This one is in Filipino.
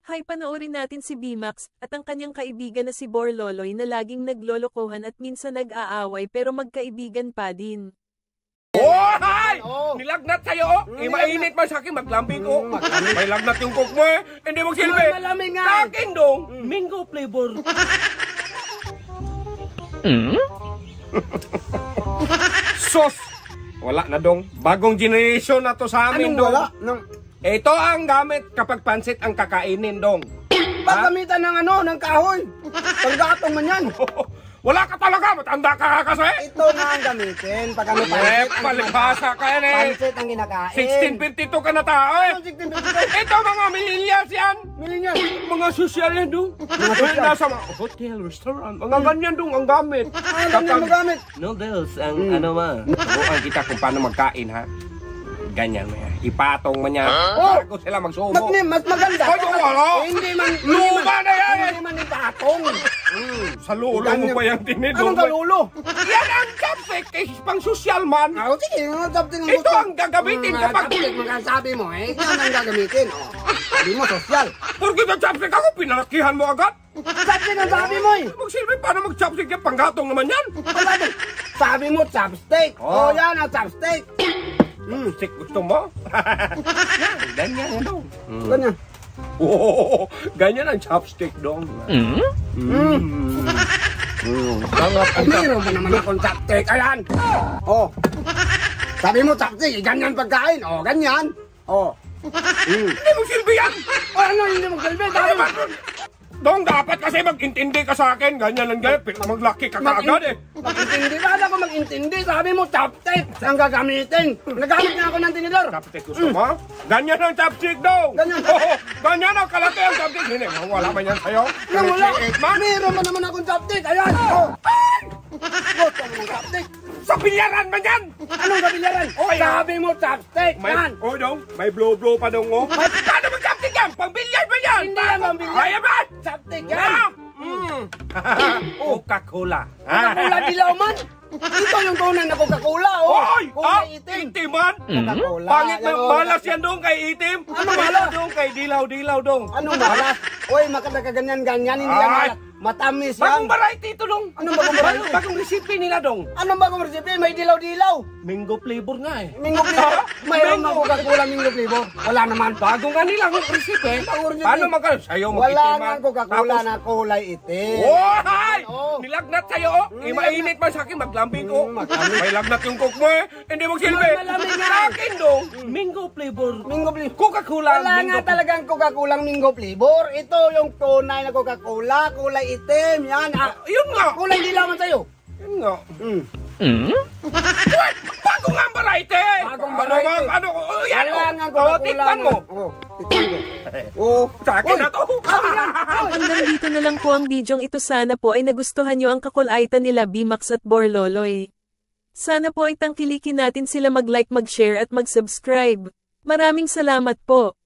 Hay, panoorin natin si Bimax at ang kanyang kaibigan na si Borloloy na laging naglolokohan at minsan nag-aaway pero magkaibigan pa din. Oh, hay! Nilagnat sa'yo! Mainit man sa akin, maglambing ko. May lagnat yung cook mo eh. Hindi magsilbi. Malamig nga. Sa akin dong, mango flavor. Sos! Wala na dong. Bagong generation na to sa amin dong. Wala? Ito ang gamit kapag pansit ang kakainin dong. Paggamitan ng ng kahoy. Paggatong man yan. Wala ka talaga, matanda ka kasi. Ito na ang gamitin. Pag kami pansit. Palibhasa ka yan eh. Pansit ang kinakain. 1652 ka na tao eh. 1652? Ito mga millennials yan. Millennial. Mga social yan dong. Mga social. Nasa mga hotel, restaurant. Mga ganyan dong ang gamit. Ganyan mo gamit. Noodles ang ano ma. Turuan kita kung paano magkain ha. Ganyan mo yan. Ipatong mo niya. Bago sila magsubo. Mas maganda. Ay, wala. Hindi man. Luma na yan. Hindi man ipatong. Sa lulo mo pa yung tinidong. Anong kalulo? Yan ang chopstick. Pang social man. Sige, chopstick. Ito ang gagamitin kapag... Chopstick, magkasabi mo eh. Yan ang gagamitin. Hindi mo social. Porque yung chopstick ako, pinalakihan mo agad. Chopstick ang sabi mo eh. Magsilbi, paano mag-chopstick yan? Panggatong naman yan. Sabi mo chopstick. Yan ang chopstick. Chopstick gusto mo? Ganyan yan dong. Ganyan. Oo, ganyan ang chopstick dong. Meron ba naman akong chopstick? Ayan. Sabi mo chopstick, ganyan pagkain. Ganyan. Hindi mo silbi yan. Ano hindi mo silbi? Dong, dapat kasi mag-intindi ka sa akin. Ganyan lang ganyan. Maglaki ka kaagad eh. Mag-intindi. Bahala ko mag-intindi. Sabi mo chopstick. Ang gagamitin. Nagamit na ako ng tinidor. Chopstick gusto mo? Ganyan ang chopstick dong. Ganyan. Ganyan ang kalaki ang chopstick. Hindi, wala ba yan sa'yo? Wala. Meron ba naman akong chopstick? Ayan. Gusto mo ng chopstick? Sa bilyaran man yan! Anong kabilyaran? Sabi mo chopstick. Yan. Dong, may blow-blow pa dong oh. Paano mag chopstick yan? Pang bilyar ba yan? Hindi yan ang bilyar. Kaya ba? Chopstick yan. Coca-Cola. Coca-Cola dilaw man. Ito yung tunay na Coca-Cola, Hoy! Kulay itim. Itiman? Coca-Cola. Pangit na malas yan dong kay itim. Ano malas? Dong kay dilaw-dilaw dong. Anong malas? Uy, makadaganyan-ganyan. Hindi yan malas. Matamis yan. Bagong variety ito dong. Anong bagong variety? Bagong recipe nila dong. Anong bagong recipe? May dilaw-dilaw. Mango flavor nga eh. Mango flavor? Mayroon na Coca-Cola mango flavor. Wala naman. Bagong nga nilang recipe. Paano magkano? Sa'yo Wala mag-itiman. nga Coca-Cola na kulay itim. Oh, hay! Nilagnat sa'yo oh. Mainit man sa akin, maglambing ko. May lagnat yung cook mo eh. Hindi magsilbi. Malamig nga. Sa akin dong, mango flavor. Mango flavor. Coca-Cola. Wala nga talagang Coca-Cola mango flavor. Ito yung tunay na Coca-Cola, kulay itim. Yan. Yun nga. Kulay dilaw man sa'yo. Yun nga. Wait, bago nga ang variety. Bagong variety. Ano? Yan Wala nga oh. Coca-Cola. Tikman mo. Tikman ko. Sa akin na to. Hanggang dito na lang po ang bidyong ito. Sana po ay nagustuhan nyo ang kakulaitan nila Bimax at Borloloy. Sana po ay tangkilikin natin sila mag-like, mag-share at mag-subscribe. Maraming salamat po.